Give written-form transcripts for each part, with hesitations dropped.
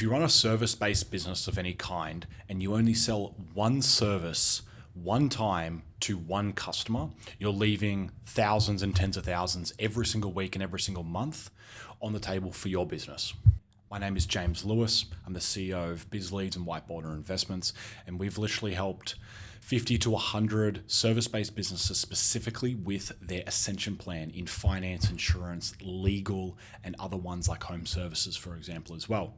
you run a service-based business of any kind and you only sell one service one time to one customer, you're leaving thousands and tens of thousands every single week and every single month on the table for your business. My name is James Lewis. I'm the CEO of BizLeads and Whiteboarder Investments, and we've literally helped 50 to 100 service-based businesses specifically with their ascension plan in finance, insurance, legal, and other ones like home services, for example, as well.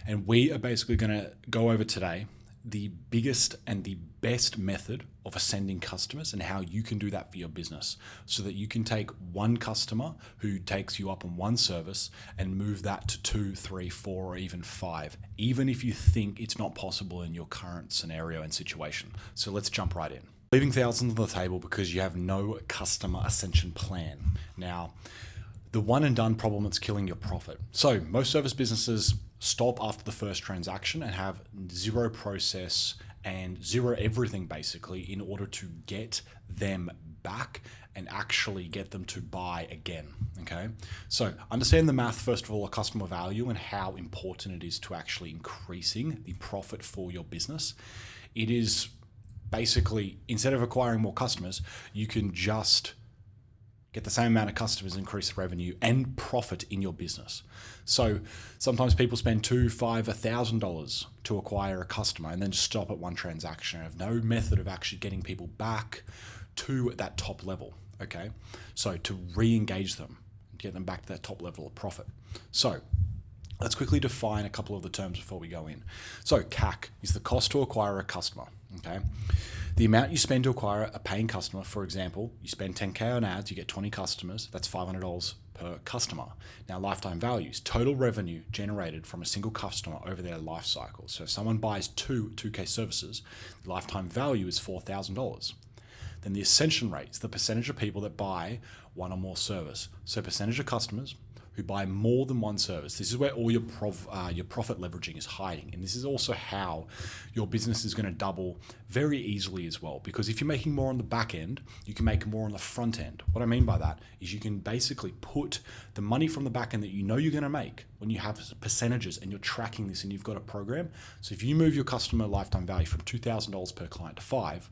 And we are basically going to go over today the biggest and the best method of ascending customers and how you can do that for your business so that you can take one customer who takes you up on one service and move that to 2, 3, 4, or even 5, even if you think it's not possible in your current scenario and situation. So let's jump right in. Leaving thousands on the table because you have no customer ascension plan. Now, the one and done problem that's killing your profit. So most service businesses stop after the first transaction and have zero process and zero everything basically in order to get them back and actually get them to buy again. Okay. So understand the math, first of all, of customer value and how important it is to actually increasing the profit for your business. It is basically, instead of acquiring more customers, you can just get the same amount of customers, increase the revenue and profit in your business. So sometimes people spend $2,000, $5,000, $1,000 to acquire a customer and then just stop at one transaction and have no method of actually getting people back to that top level. Okay. So to re-engage them, get them back to that top level of profit. So let's quickly define a couple of the terms before we go in. So CAC is the cost to acquire a customer. Okay. The amount you spend to acquire a paying customer, for example, you spend $10K on ads, you get 20 customers, that's $500 per customer. Now, lifetime values, total revenue generated from a single customer over their life cycle. So if someone buys 2K services, the lifetime value is $4,000. Then the ascension rate is the percentage of people that buy one or more service. So percentage of customers who buy more than one service. This is where all your profit leveraging is hiding. And this is also how your business is going to double very easily as well. Because if you're making more on the back end, you can make more on the front end. What I mean by that is you can basically put the money from the back end that you know you're going to make when you have percentages and you're tracking this and you've got a program. So if you move your customer lifetime value from $2,000 per client to $5,000,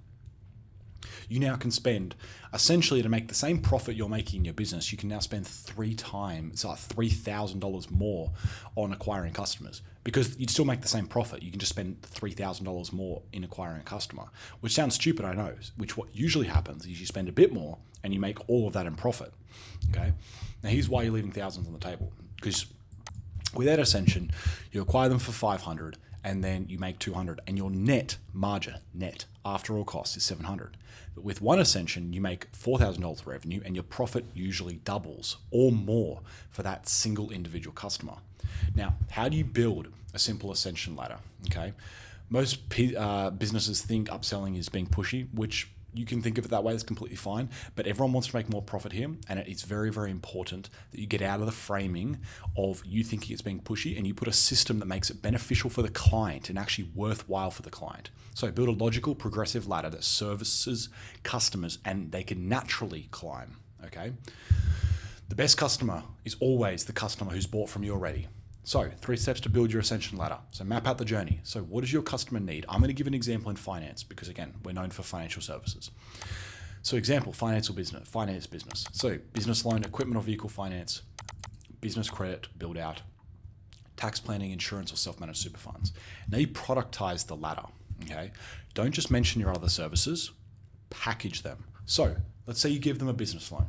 you now can spend, essentially to make the same profit you're making in your business, you can now spend $3,000 more on acquiring customers because you'd still make the same profit. You can just spend $3,000 more in acquiring a customer, which sounds stupid, I know, which what usually happens is you spend a bit more and you make all of that in profit. Okay. Now here's why you're leaving thousands on the table, because without ascension, you acquire them for 500 and then you make 200 and your net margin, net after all costs, is 700. But with one ascension, you make $4,000 revenue and your profit usually doubles or more for that single individual customer. Now, how do you build a simple ascension ladder? Okay. Most businesses think upselling is being pushy, which you can think of it that way, it's completely fine, but everyone wants to make more profit here. And it's very, very important that you get out of the framing of you thinking it's being pushy and you put a system that makes it beneficial for the client and actually worthwhile for the client. So build a logical, progressive ladder that services customers and they can naturally climb. Okay. The best customer is always the customer who's bought from you already. So 3 steps to build your ascension ladder. So map out the journey. So what does your customer need? I'm going to give an example in finance because again, we're known for financial services. So example, finance business. So business loan, equipment or vehicle finance, business credit, build out, tax planning, insurance or self-managed super funds. Now you productize the ladder. Okay. Don't just mention your other services, package them. So let's say you give them a business loan.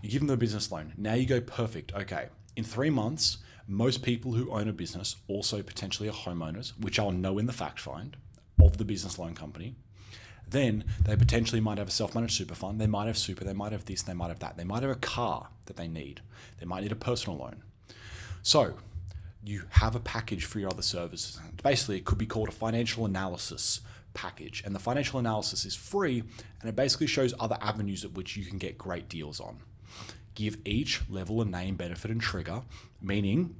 You give them a business loan. Now you go perfect. Okay. In 3 months, most people who own a business also potentially are homeowners, which I'll know in the fact find of the business loan company. Then they potentially might have a self-managed super fund. They might have super, they might have this, they might have that. They might have a car that they need. They might need a personal loan. So you have a package for your other services. Basically, it could be called a financial analysis package. And the financial analysis is free and it basically shows other avenues at which you can get great deals on. Give each level a name, benefit, and trigger, meaning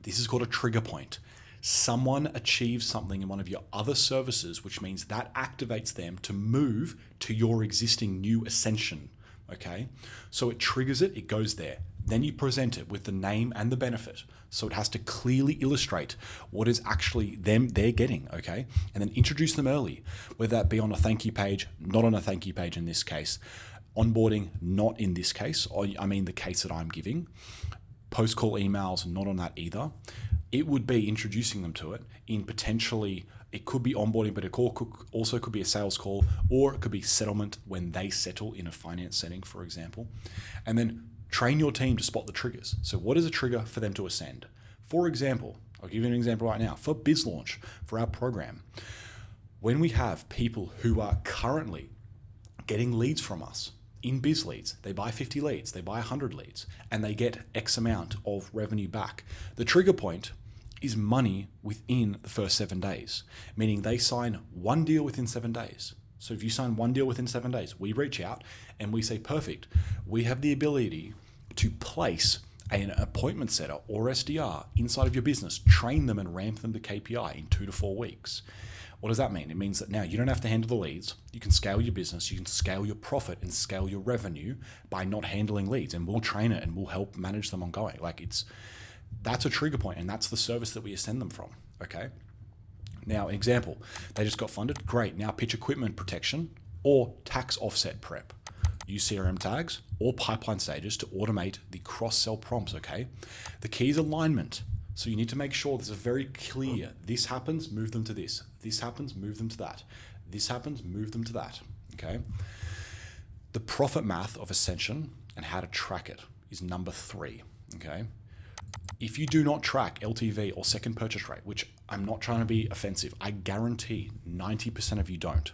this is called a trigger point. Someone achieves something in one of your other services, which means that activates them to move to your existing new ascension. Okay. So it triggers it, it goes there. Then you present it with the name and the benefit. So it has to clearly illustrate what is actually they're getting, okay? And then introduce them early, whether that be on a thank you page, not on a thank you page in this case, onboarding, not in this case, or I mean the case that I'm giving, post-call emails, not on that either. It would be introducing them to it in potentially, it could be onboarding, but it also could be a sales call, or it could be settlement when they settle in a finance setting, for example. And then train your team to spot the triggers. So what is a trigger for them to ascend? For example, I'll give you an example right now. For BizLaunch, for our program, when we have people who are currently getting leads from us in Biz Leads, they buy 50 leads, they buy 100 leads, and they get X amount of revenue back. The trigger point is money within the first 7 days, meaning they sign one deal within 7 days. So if you sign one deal within 7 days, we reach out and we say, perfect, we have the ability to place an appointment setter or SDR inside of your business, train them and ramp them to KPI in 2 to 4 weeks. What does that mean? It means that now you don't have to handle the leads. You can scale your business, you can scale your profit and scale your revenue by not handling leads, and we'll train it and we'll help manage them ongoing. That's a trigger point, and that's the service that we ascend them from, okay? Now, example, they just got funded. Great. Now pitch equipment protection or tax offset prep. Use CRM tags or pipeline stages to automate the cross-sell prompts, okay? The key is alignment. So you need to make sure there's a very clear, this happens, move them to this. This happens, move them to that. This happens, move them to that, okay? The profit math of Ascension and how to track it is number 3, okay? If you do not track LTV or second purchase rate, which I'm not trying to be offensive, I guarantee 90% of you don't.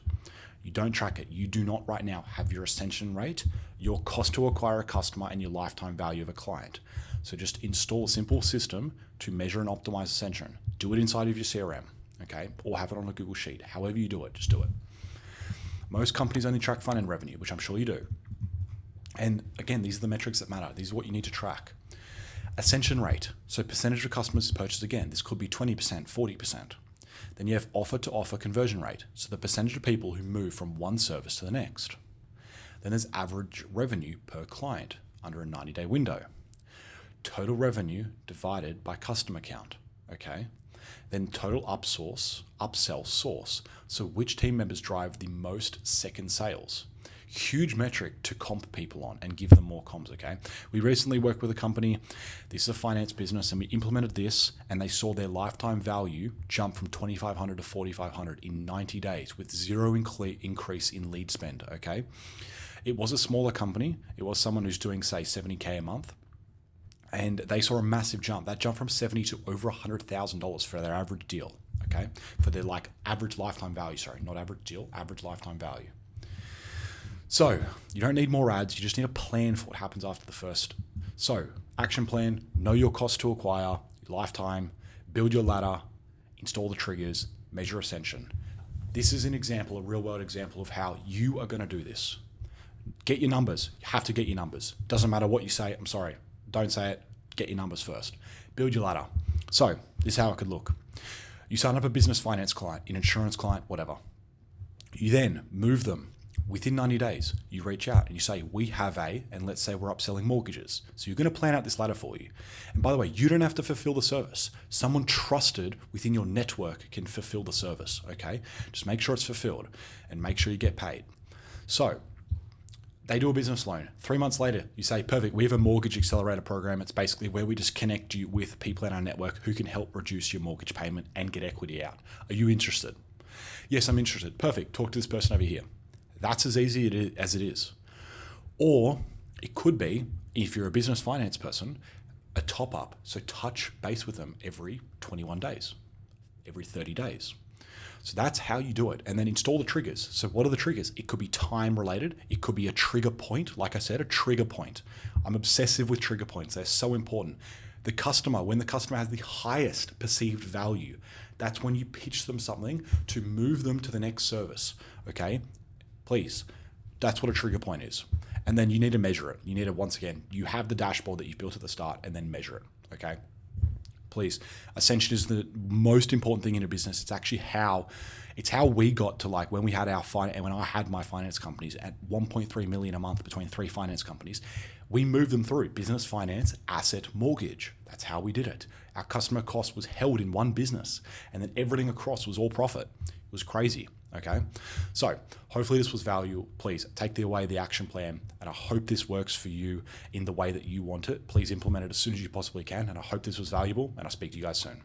You don't track it. You do not right now have your ascension rate, your cost to acquire a customer, and your lifetime value of a client. So just install a simple system to measure and optimize ascension. Do it inside of your CRM, okay? Or have it on a Google Sheet. However you do it, just do it. Most companies only track front-end revenue, which I'm sure you do. And again, these are the metrics that matter. These are what you need to track. Ascension rate, so percentage of customers purchase again. This could be 20%, 40%. Then you have offer to offer conversion rate, so the percentage of people who move from one service to the next. Then there's average revenue per client under a 90-day window. Total revenue divided by customer count, okay? Then total upsell source, so which team members drive the most second sales. Huge metric to comp people on and give them more comms, okay? We recently worked with a company, this is a finance business, and we implemented this and they saw their lifetime value jump from $2,500 to $4,500 in 90 days with zero increase in lead spend, okay? It was a smaller company. It was someone who's doing, say, $70K a month. And they saw a massive jump. That jumped from $70,000 to over $100,000 for their average deal, okay? For their average lifetime value, sorry, not average deal, average lifetime value. So you don't need more ads. You just need a plan for what happens after the first. So action plan, know your cost to acquire, lifetime, build your ladder, install the triggers, measure ascension. This is an example, a real world example of how you are going to do this. Get your numbers. You have to get your numbers. Doesn't matter what you say. I'm sorry. Don't say it. Get your numbers first. Build your ladder. So this is how it could look. You sign up a business finance client, an insurance client, whatever. You then move them. Within 90 days, you reach out and you say, we have and let's say we're upselling mortgages. So you're going to plan out this ladder for you. And by the way, you don't have to fulfill the service. Someone trusted within your network can fulfill the service, okay? Just make sure it's fulfilled and make sure you get paid. So they do a business loan. 3 months later, you say, perfect, we have a mortgage accelerator program. It's basically where we just connect you with people in our network who can help reduce your mortgage payment and get equity out. Are you interested? Yes, I'm interested. Perfect. Talk to this person over here. That's as easy as it is. Or it could be, if you're a business finance person, a top up. So touch base with them every 21 days, every 30 days. So that's how you do it. And then install the triggers. So what are the triggers? It could be time related. It could be a trigger point. Like I said, a trigger point. I'm obsessive with trigger points. They're so important. The customer, when the customer has the highest perceived value, that's when you pitch them something to move them to the next service, okay? Please, that's what a trigger point is. And then you need to measure it. You need to, once again, you have the dashboard that you've built at the start and then measure it, okay? Please, ascension is the most important thing in a business. It's actually how we got to when we had when I had my finance companies at 1.3 million a month between 3 finance companies. We moved them through business finance, asset, mortgage. That's how we did it. Our customer cost was held in one business, and then everything across was all profit. It was crazy. Okay. So hopefully this was valuable. Please take away the action plan, and I hope this works for you in the way that you want it. Please implement it as soon as you possibly can. And I hope this was valuable, and I'll speak to you guys soon.